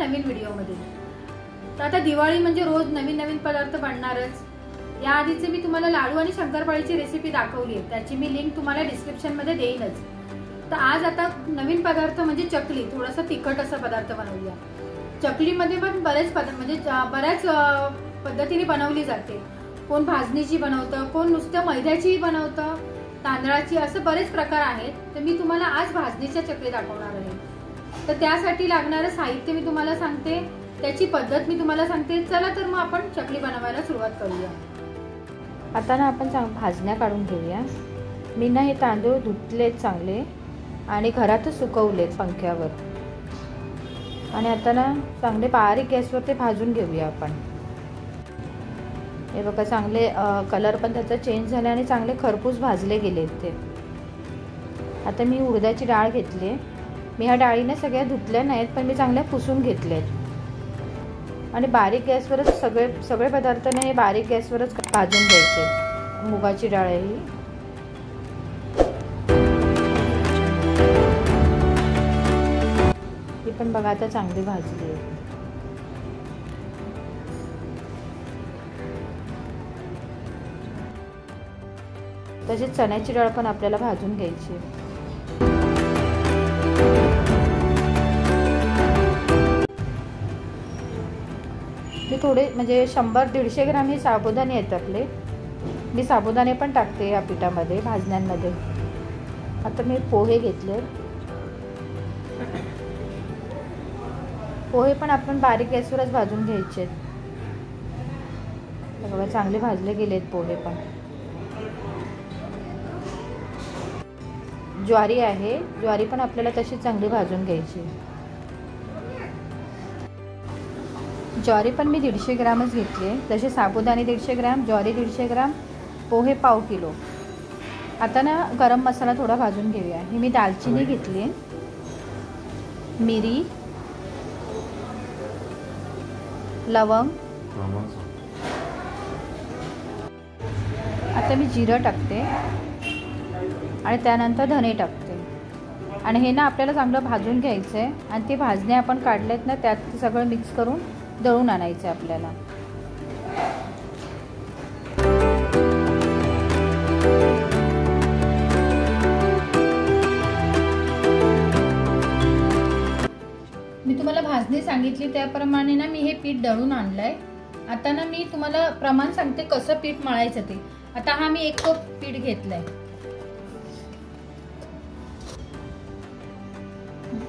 नवीन व्हिडिओमध्ये। तर आता दिवाळी म्हणजे रोज नवीन नवीन पदार्थ बनणारच। या आधीचे मी तुम्हाला लाडू आणि शंकरपाळीची रेसिपी दाखवली आहे, त्याची मी लिंक तुम्हाला डिस्क्रिप्शन मध्ये देईनच। तर आज आता नवीन पदार्थ म्हणजे चकली, थोडासा तिखट असा पदार्थ बनवूया। चकलीमध्ये पण बरेच पदार्थ म्हणजे बऱ्याच पद्धतीने बनवली जाते। कोण भाजणीची बनवतं, कोण नुसतं मैद्याची बनवतं, तांदळाची, असे बरेच प्रकार आहेत। तर मी तुम्हाला आज भाजणीच्या चकली दाखवणार आहे। तर त्यासाठी लागणारं साहित्य मी तुम्हाला सांगते, त्याची पद्धत मी तुम्हाला सांगते। चला तर मग आपण चकली बनवायला सुरुवात करूया। आता ना आपण भाजण्या काढून घेऊया। मी ना हे तांदूळ धुतलेत चांगले आणि घरातच सुकवलेत पंख्यावर, आणि आता ना चांगले बारीक गॅसवर ते भाजून घेऊया आपण। हे बघा चांगले कलर पण त्याचा चेंज झाला आणि चांगले खरपूस भाजले गेलेत ते। आता मी उडदाची डाळ घेतली। मी ह्या डाळीने सगळ्या धुतल्या नाहीत, पण मी चांगल्या पुसून घेतल्यात आणि बारीक गॅसवरच सगळे पदार्थ ना हे बारीक गॅसवरच भाजून घ्यायचे। मुगाची डाळ आहे ही पण बघा आता चांगली भाजली आहे। तसेच चण्याची डाळ पण आपल्याला भाजून घ्यायची। मी थोडे म्हणजे 100-150 ग्राम हे साबुदाणे आहेत आपले। मी साबुदाणे पण टाकते या पिठामध्ये, भाजण्यांमध्ये। आता मी पोहे घेतले। पोहे पण आपण बारीक गॅसवरच भाजून घ्यायचे। बघा चांगले भाजले गेलेत पोहे पण। ज्वारी आहे, ज्वारी पण आपल्याला तशी चांगली भाजून घ्यायची। ज्वारी पण मी 150 ग्रामच घेतली। जसे साबुदाणे 150 ग्राम, ज्वारी 150 ग्राम, पोहे पाव किलो। आता ना गरम मसाला थोडा भाजून घेऊया। ही मी दालचिनी घेतली, मिरी, लवंग, आता मी जिरं टाकते आणि त्यानंतर धने टाकते। आणि हे ना आपल्याला चांगलं भाजून घ्यायचं आहे आणि ते भाजणे आपण काढलेत ना त्यात सगळं मिक्स करून दळून आणायचं आपल्याला। मी तुम्हाला भाजणी सांगितली त्याप्रमाणे ना मी हे पीठ दळून आणलंय। आता ना मी तुम्हाला प्रमाण सांगते कसं पीठ मळायचं ते। आता हा मी 1 कप पीठ घेतलंय।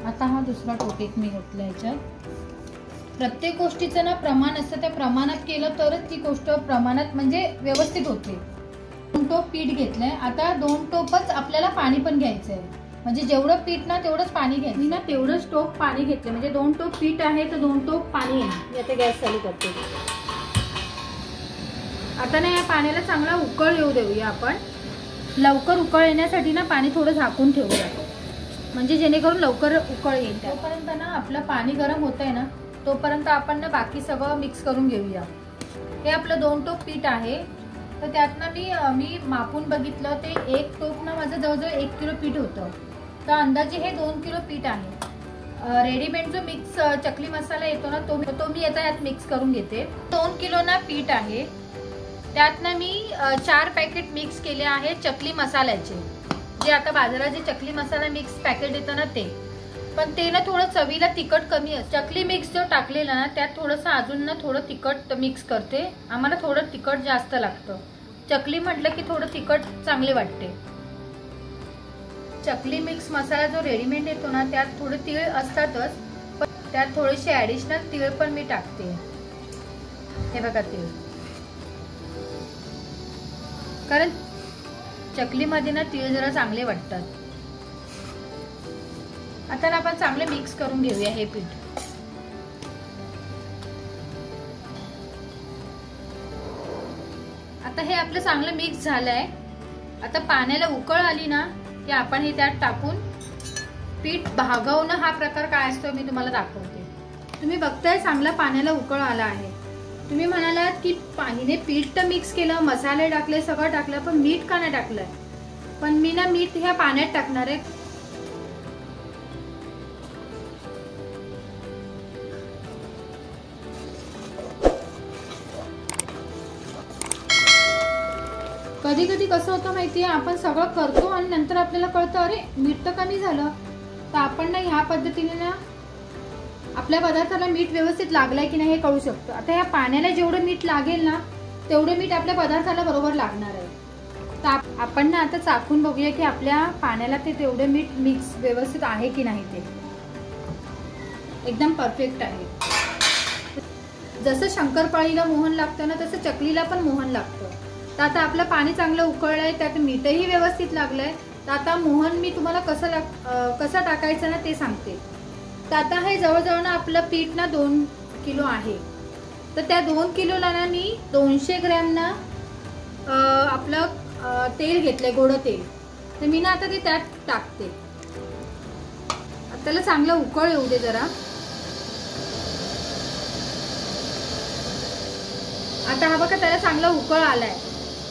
आता हा दुसरा टोप एक मी घेतला याच्यात। प्रत्येक गोष्टीचं ना प्रमाण असतं, त्या प्रमाणात केलं तरच ती गोष्ट प्रमाणात म्हणजे व्यवस्थित होते। 2 टोप पीठ घेतलंय। आता 2 टोपच आपल्याला पाणी पण घ्यायचंय, म्हणजे जेवढं पीठ ना तेवढंच पाणी घ्यायचं। मी ना तेवढंच टोप पाणी घेतलं, म्हणजे 2 टोप पीठ आहे तर 2 टोप पाणी आहे। मी आता गॅस चालू करते। आता ना या पाण्याला चांगला उकळ येऊ देऊया आपण। लवकर उकळ येण्यासाठी ना पाणी थोडं झाकून ठेवूया, म्हणजे जेणेकरून लवकर उकळ येईल। तोपर्यंत ना आपलं पाणी गरम होत आहे ना, तोपर्यंत आपण ना बाकी सगळं मिक्स करून घेऊया। हे आपलं 2 टोप पीठ आहे, तर त्यात ना मी मापून बघितलं ते 1 टोप ना माझं जवळजवळ 1 किलो पीठ होतं। तर अंदाजे हे 2 किलो पीठ आहे। रेडीमेड जो मिक्स चकली मसाला येतो ना तो मी आता यात मिक्स करून घेते। 2 किलो ना पीठ आहे, त्यात ना मी 4 पॅकेट मिक्स केले आहे चकली मसाल्याचे। जे आता बाजारात जे चकली मसाला मिक्स पॅकेट येतं ना ते, पण ते ना थोडं चवीला तिखट कमी असतं। चकली मिक्स जो टाकलेला ना त्यात थोडंसं अजून ना थोडं तिखट मिक्स करते। आम्हाला थोडं तिखट जास्त लागतं। चकली म्हटलं की थोडं तिखट चांगले वाटते। चकली मिक्स मसाला जो रेडीमेड येतो ना त्यात थोडे तीळ असतातच, पण त्यात थोडेसे ॲडिशनल तीळ पण मी टाकते। हे बघा तीळ, कारण चकलीमध्ये ना तीळ जरा चांगले वाटतात। आता आपण चांगले मिक्स करून घेऊया हे पीठ। आता हे आपलं चांगलं मिक्स झालंय। आता पाण्याला उकळ आली ना की आपण हे त्यात टाकून पीठ भागवणं हा प्रकार काय असतो मी तुम्हाला दाखवते। तुम्ही बघताय चांगला पाण्याला उकळ आला आहे। तुम्ही म्हणालात की पाणीने पीठ तर मिक्स केलं, मसाले टाकले, सगळं टाकलं, पण मीठ का नाही टाकलंय? पण मी ना मीठ ह्या पाण्यात टाकणार आहे। कधी कधी कसं होतं माहितीये, आपण सगळं करतो आणि नंतर आपल्याला कळतं अरे मीठ तर कमी झालं. तर आपण ना ह्या पद्धतीने ना आपल्या पदार्थाला मीठ व्यवस्थित लागलंय की नाही हे कळू शकतो. आता ह्या पाण्याला जेवढं मीठ लागेल ना तेवढं मीठ आपल्या पदार्थाला बरोबर लागणार आहे. तर आपण ना आता चाखून बघूया की आपल्या पाण्याला ते तेवढं मीठ मिक्स व्यवस्थित आहे की नाही. ते एकदम परफेक्ट आहे. जसं शंकरपाळीला मोहन लागतं ना तसं चकलीला पण मोहन लागतं. तर आता आपलं पाणी चांगलं उकळलंय, त्यात मीठही व्यवस्थित लागलंय. तर आता मोहन मी तुम्हाला कसं टाकायचं ना ते सांगते. तर आता हे जवळजवळ ना आपलं पीठ ना 2 किलो आहे. तर त्या 2 किलोला ना मी 200 ग्रॅम ना आपलं तेल घेतलंय, गोड तेल. तर मी ना आता ते त्यात टाकते. त्याला चांगलं उकळ येऊ दे जरा. आता हा बघा त्याला चांगला उकळ आलाय.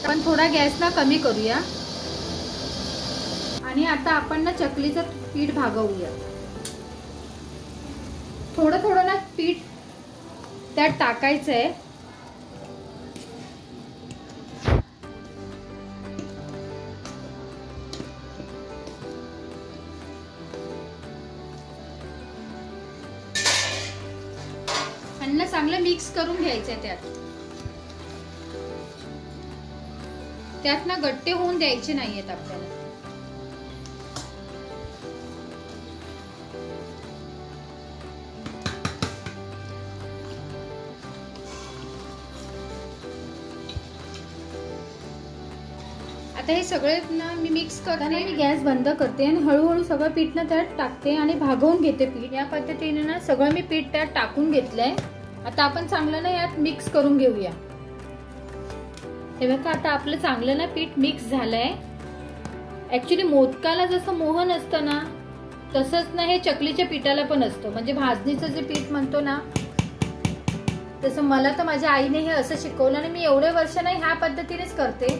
आपण थोडा गॅस ना कमी करूया आणि आता आपण ना चकलीचं पीठ भागवूया. थोडं थोडं ना पीठ त्यात टाकायचंय. आणि ना चांगलं मिक्स करून घ्यायचंय. त्यात ना गट्टे होऊन द्यायचे नाहीयेत आपल्याला. आता हे सगळे ना मी मिक्स करताना मी गॅस बंद करते आणि हळूहळू सगळं पीठ ना त्यात टाकते आणि भागवून घेते पीठ. या पद्धतीने ना सगळं मी पीठ त्यात टाकून घेतलंय. आता आपण चांगलं ना यात मिक्स करून घेऊया. हे बघा आता आपलं चांगलं ना पीठ मिक्स झालंय. ऍक्च्युली मोदकाला जसं मोहन असतं ना तसंच ना हे चकलीच्या पिठाला पण असतं. म्हणजे भाजणीचं जे पीठ म्हणतो ना तसं मला तर माझ्या आईने हे असं शिकवलं आणि मी एवढे वर्ष ना ह्या पद्धतीनेच करते.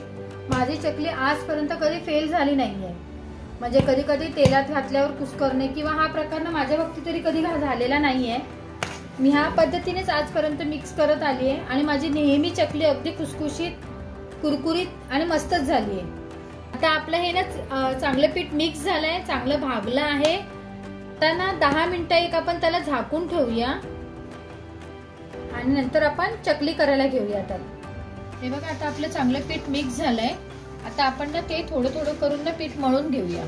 माझी चकली आजपर्यंत कधी फेल झाली नाहीये. म्हणजे कधी कधी तेलात घातल्यावर कुस्करणे किंवा हा प्रकार ना माझ्या बाबतीत तरी कधी झालेला नाहीये. मी ह्या पद्धतीनेच आजपर्यंत मिक्स करत आली आहे आणि माझी नेहमी चकली अगदी खुसखुशीत, कुरकुरीत आणि मस्तच झाली आहे. आता आपलं हे ना चांगलं पीठ मिक्स झालंय, चांगलं भागलं आहे. आता ना 10 मिनिटं एक आपण त्याला झाकून ठेवूया आणि नंतर आपण चकली करायला घेऊया. त्याला हे बघा आता आपलं चांगलं पीठ मिक्स झालंय. आता आपण ना ते थोडं थोडं करून ना पीठ मळून घेऊया.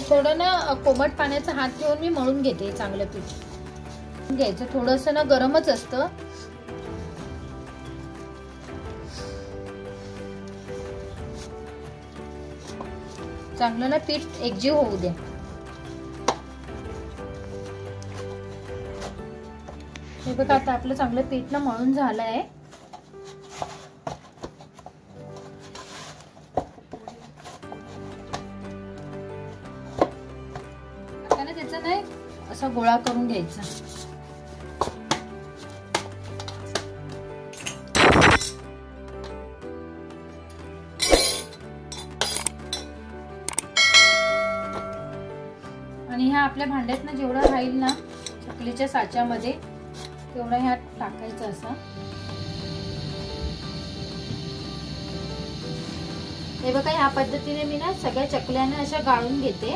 थोडं ना कोमट पाण्याचा हात ठेवून मी मळून घेते. चांगलं पीठ घ्यायचं. थोडंसं ना गरमच असतं. चांगलं ना पीठ एकजीव होऊ द्या. हे बघा आता आपलं चांगलं पीठ ना मळून झालंय. आता ना त्याचा नाही असा गोळा करून घ्यायचा. आणि ह्या आपल्या भांड्यात ना जेवढं राहील ना चकलीच्या साच्यामध्ये तेवढं ह्यात टाकायचं असं. हे बघा ह्या पद्धतीने मी ना सगळ्या चकल्याना अशा गाळून घेते.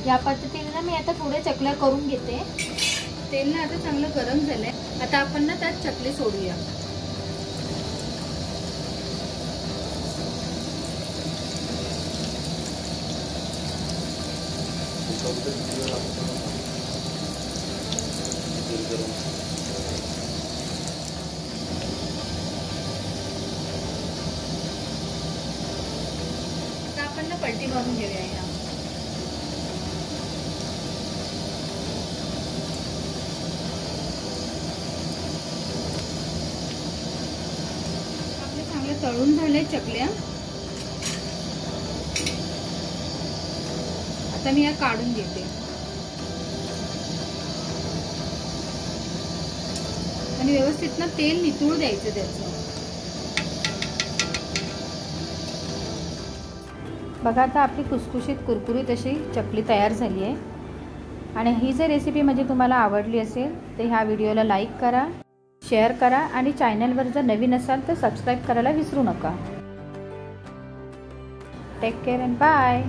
या पद्धतीने ना मी आता थोड्या चकल्या करून घेते. तेल ना आता चांगलं गरम झालंय. आता आपण ना त्यात चकली सोडूया. आपण ना पलटी मारून घेऊया या. आपले चांगले तळून झाले चकल्या. आता मी या काढून घेते आणि व्यवस्थित ना तेल नितळू द्यायचं त्याचं. बघा आता आपली कुसकुशीत कुरकुरीत अशी चकली तयार झाली आहे. आणि ही जर रेसिपी म्हणजे तुम्हाला आवडली असेल तर ह्या व्हिडिओला लाईक करा, शेअर करा आणि चॅनलवर जर नवीन असाल तर सबस्क्राईब करायला विसरू नका. Take care and bye.